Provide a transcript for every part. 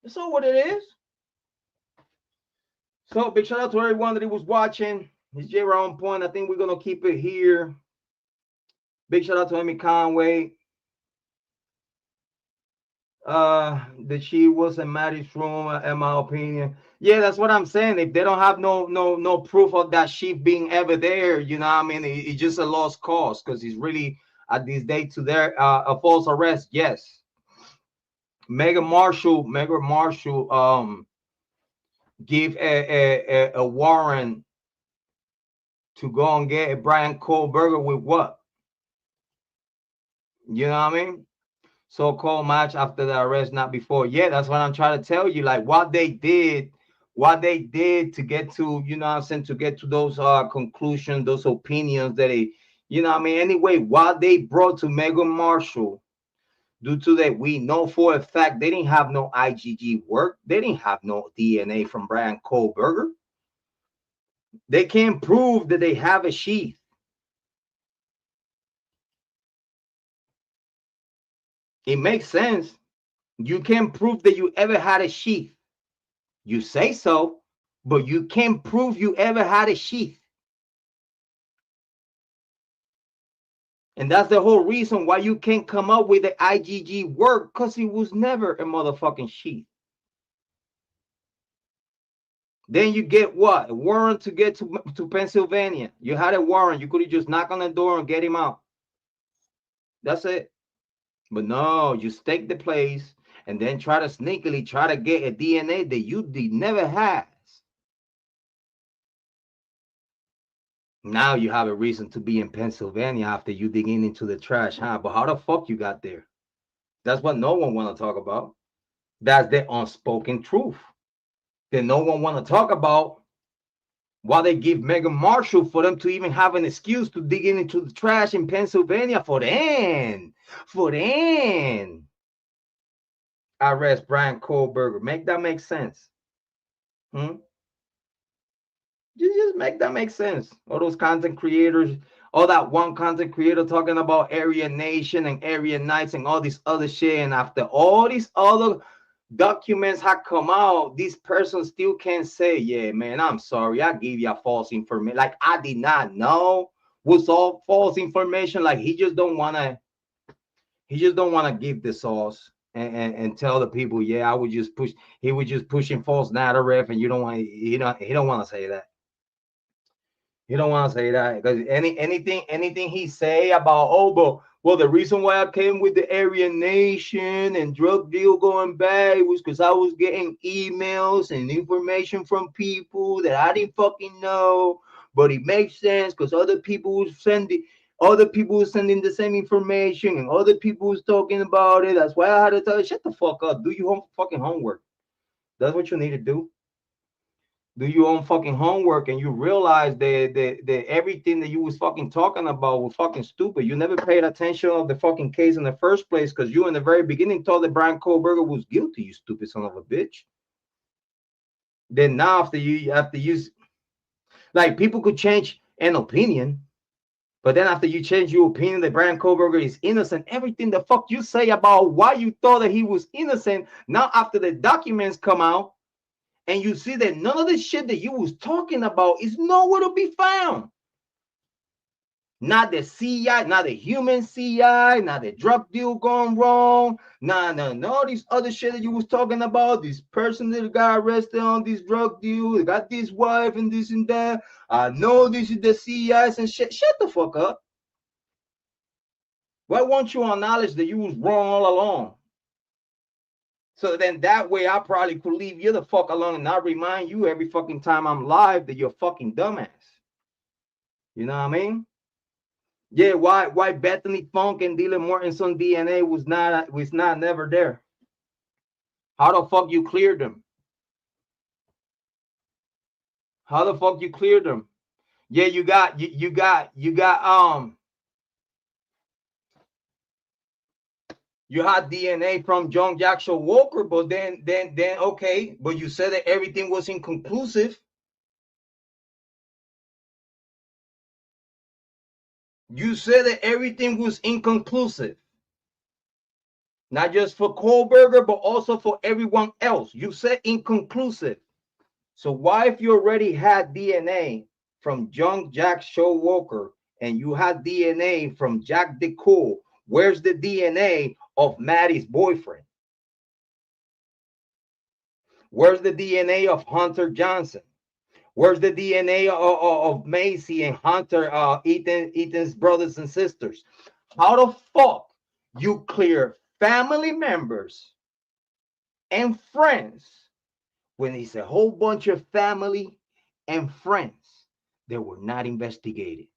That's all what it is. So big shout out to everyone that was watching. It's Jrod on point. I think we're gonna keep it here. Big shout out to Amy Conway. That she was in Maddie's room, in my opinion. Yeah, that's what I'm saying. If they don't have no proof of that sheep being ever there, you know what I mean? It's just a lost cause because it's really at this day to their a false arrest. Yes. Megan Marshall give a warrant to go and get Bryan Kohberger with what? You know what I mean? So-called match after the arrest, not before. Yeah, that's what I'm trying to tell you. Like what they did to get to, you know what I'm saying, to get to those conclusions, those opinions that they, you know what I mean? Anyway, what they brought to Megan Marshall, due to that, we know for a fact they didn't have no IgG work. They didn't have no DNA from Bryan Kohberger. They can't prove that they have a sheath. It makes sense. You can't prove that you ever had a sheath. You say so, but you can't prove you ever had a sheath. And that's the whole reason why you can't come up with the IgG work, because it was never a motherfucking sheath. Then you get what? A warrant to get to Pennsylvania. You had a warrant. You could have just knock on the door and get him out. That's it. But no, you stake the place and then try to sneakily try to get a DNA that you did never has. Now you have a reason to be in Pennsylvania after you digging into the trash, huh? But how the fuck you got there? That's what no one want to talk about. That's the unspoken truth. That no one want to talk about. Why they give Megan Marshall for them to even have an excuse to dig into the trash in Pennsylvania for then arrest Bryan Kohberger. Make that make sense. Just make that make sense. All those content creators, all that one content creator talking about Area Nation and Area Nights and all this other shit. And after all these other documents have come out, this person still can't say, yeah, man, I'm sorry. I gave you a false information. Like I did not know was all false information. Like he just don't want to give the sauce and tell the people, yeah, I would just push. He was just pushing false narrative, and you don't want, he don't want to say that. You don't want to say that because anything he say about, oh, but well, the reason why I came with the Area Nation and drug deal going bad was because I was getting emails and information from people that I didn't fucking know, but it makes sense because other people was sending the same information and other people was talking about it. That's why I had to tell you, shut the fuck up, do your fucking homework. That's what you need to do. Do your own fucking homework, and you realize that everything that you was fucking talking about was fucking stupid. You never paid attention of the fucking case in the first place because you in the very beginning thought that Bryan Kohberger was guilty, you stupid son of a bitch. Then now after you like people could change an opinion, but then after you change your opinion that Bryan Kohberger is innocent, everything the fuck you say about why you thought that he was innocent, now after the documents come out, and you see that none of the shit that you was talking about is nowhere to be found. Not the CI, not the human CI, not the drug deal gone wrong, all these other shit that you was talking about. This person that got arrested on this drug deal, they got this wife and this and that. I know this is the CIs and shit. Shut the fuck up. Why won't you acknowledge that you was wrong all along? So then that way I probably could leave you the fuck alone and not remind you every fucking time I'm live that you're fucking dumbass. You know what I mean? Yeah, why Bethany Funk and Dylan Mortensen DNA was not never there? How the fuck you cleared them? How the fuck you cleared them? Yeah, you got you had DNA from John Jackson Walker, but then okay, but you said that everything was inconclusive. You said that everything was inconclusive. Not just for Kohberger, but also for everyone else. You said inconclusive. So why, if you already had DNA from John Jack Showalker and you had DNA from Jack DeCool, where's the DNA of Maddie's boyfriend? Where's the DNA of Hunter Johnson? Where's the DNA of Macy and Hunter, Ethan's brothers and sisters? How the fuck you clear family members and friends when it's a whole bunch of family and friends that were not investigated?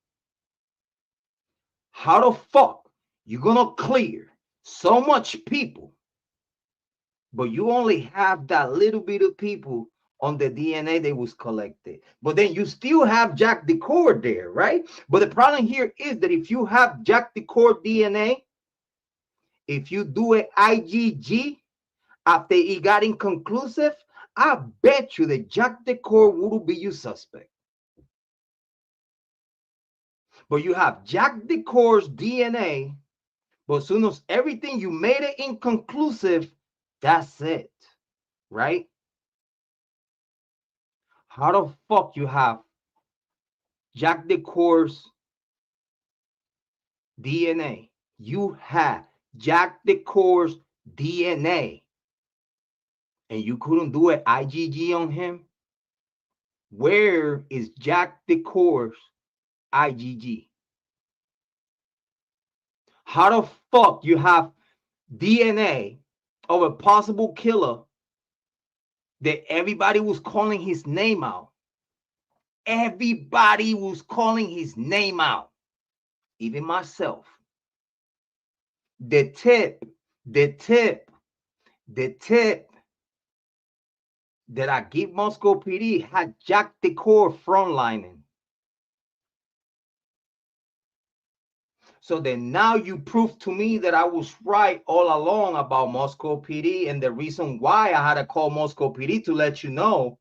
How the fuck you gonna clear so much people, but you only have that little bit of people on the DNA that was collected? But then you still have Jack DeCour there, right? But the problem here is that if you have Jack DeCour DNA, if you do an IgG after it got inconclusive, I bet you that Jack DeCour would be your suspect. But you have Jack DeCour's DNA, but as soon as everything you made it inconclusive, that's it, right? How the fuck you have Jack DeCour's DNA? You had Jack DeCour's DNA, and you couldn't do an IgG on him? Where is Jack DeCour's IgG? How the fuck you have DNA of a possible killer that everybody was calling his name out? Everybody was calling his name out, even myself. The tip that I give Moscow PD had Jack DeCour frontlining. So then now you prove to me that I was right all along about Moscow PD, and the reason why I had to call Moscow PD to let you know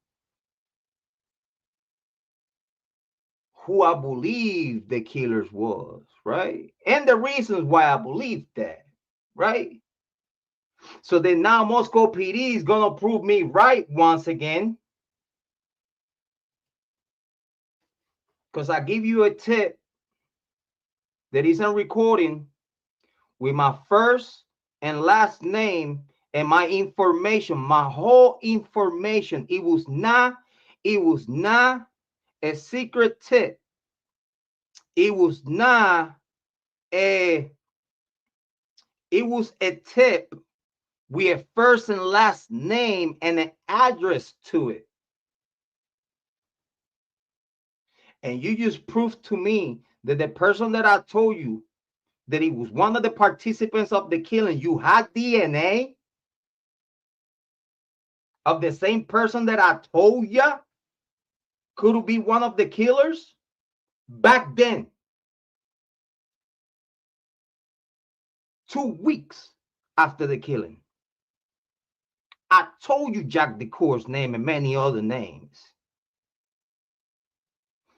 who I believe the killers was, right? And the reasons why I believe that, right? So then now Moscow PD is gonna prove me right once again, because I give you a tip that isn't recording with my first and last name and my information, my whole information. It was not a secret tip. It was not a it was a tip with a first and last name and an address to it. And you just proved to me that the person that I told you that he was one of the participants of the killing, you had DNA of the same person that I told you could be one of the killers back then. 2 weeks after the killing. I told you Jack DeCour's name and many other names.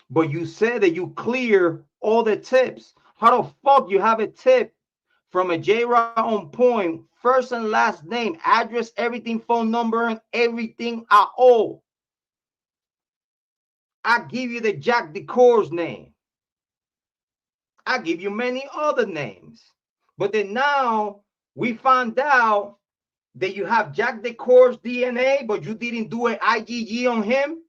But you said that you clear all the tips. How the fuck you have a tip from a Jrod on point, first and last name, address, everything, phone number, and everything at all? I give you the Jack DeCour's name. I give you many other names. But then now we find out that you have Jack DeCour's DNA, but you didn't do an IgG on him.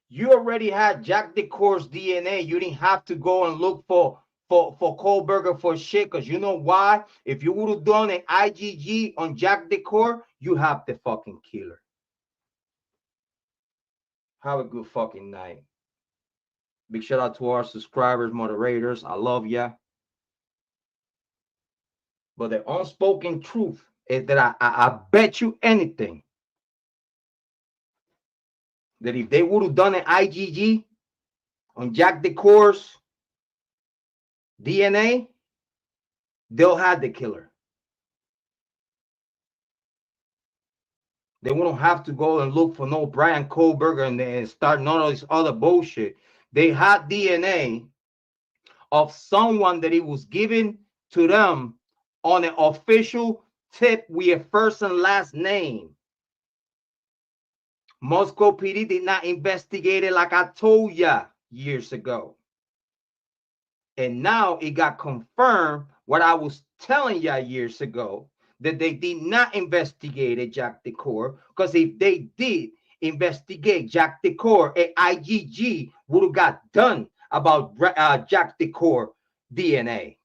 You already had Jack DeCour's DNA. You didn't have to go and look for Kohberger for shit, because you know why? If you would have done an IgG on Jack DeCour, you have the fucking killer. Have a good fucking night. Big shout out to our subscribers, moderators. I love ya. But the unspoken truth is that I bet you anything that if they would have done an IgG on Jack DeCour's DNA, they'll have the killer. They wouldn't have to go and look for no Bryan Kohberger and start none of this other bullshit. They had DNA of someone that it was given to them on an official tip with a first and last name. Moscow PD did not investigate it like I told ya years ago. And now it got confirmed what I was telling ya years ago, that they did not investigate it, Jack Decor. Because if they did investigate Jack Decor, a IGG would have got done about Jack Decor DNA.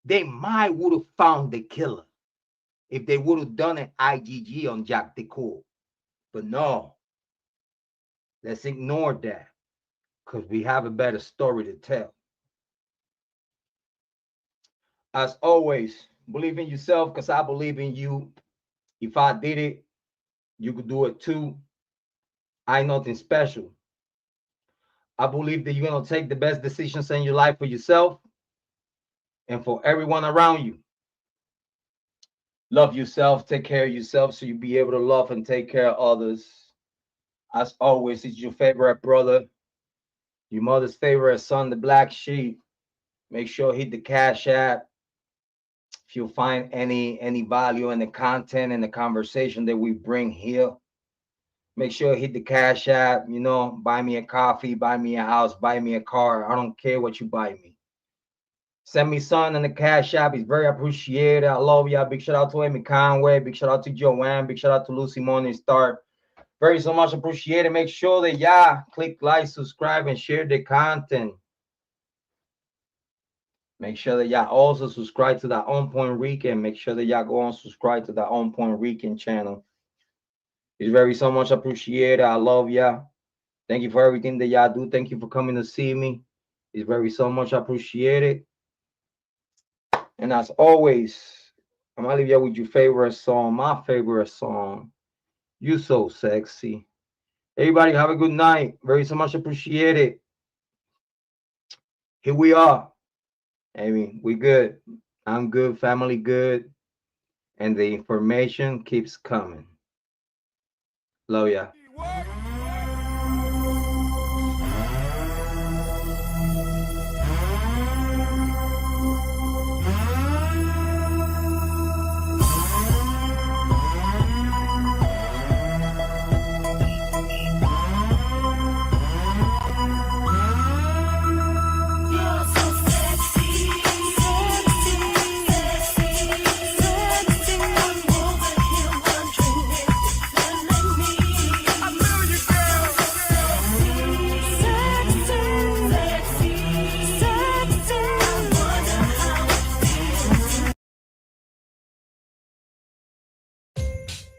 They might would have found the killer if they would have done an IGG on Jack Decor. But no, let's ignore that because we have a better story to tell. As always, believe in yourself because I believe in you. If I did it, you could do it too. I ain't nothing special. I believe that you're going to take the best decisions in your life for yourself and for everyone around you. Love yourself, take care of yourself so you'll be able to love and take care of others. As always, it's your favorite brother, your mother's favorite son, the black sheep. Make sure hit the Cash App. If you find any value in the content and the conversation that we bring here, make sure hit the Cash App. You know, buy me a coffee, buy me a house, buy me a car. I don't care what you buy me. Send me something in the Cash App. It's very appreciated. I love y'all. Big shout out to Amy Conway. Big shout out to Joanne. Big shout out to Lucy Morningstar. Very so much appreciated. Make sure that y'all click like, subscribe, and share the content. Make sure that y'all also subscribe to that On Point Rican. Make sure that y'all go and subscribe to that On Point Rican channel. It's very so much appreciated. I love y'all. Thank you for everything that y'all do. Thank you for coming to see me. It's very so much appreciated. And as always, I'm gonna leave y'all with your favorite song, my favorite song. You So Sexy. Everybody have a good night. Very so much appreciated. Here we are. I mean, we good. I'm good, family good. And the information keeps coming. Love ya.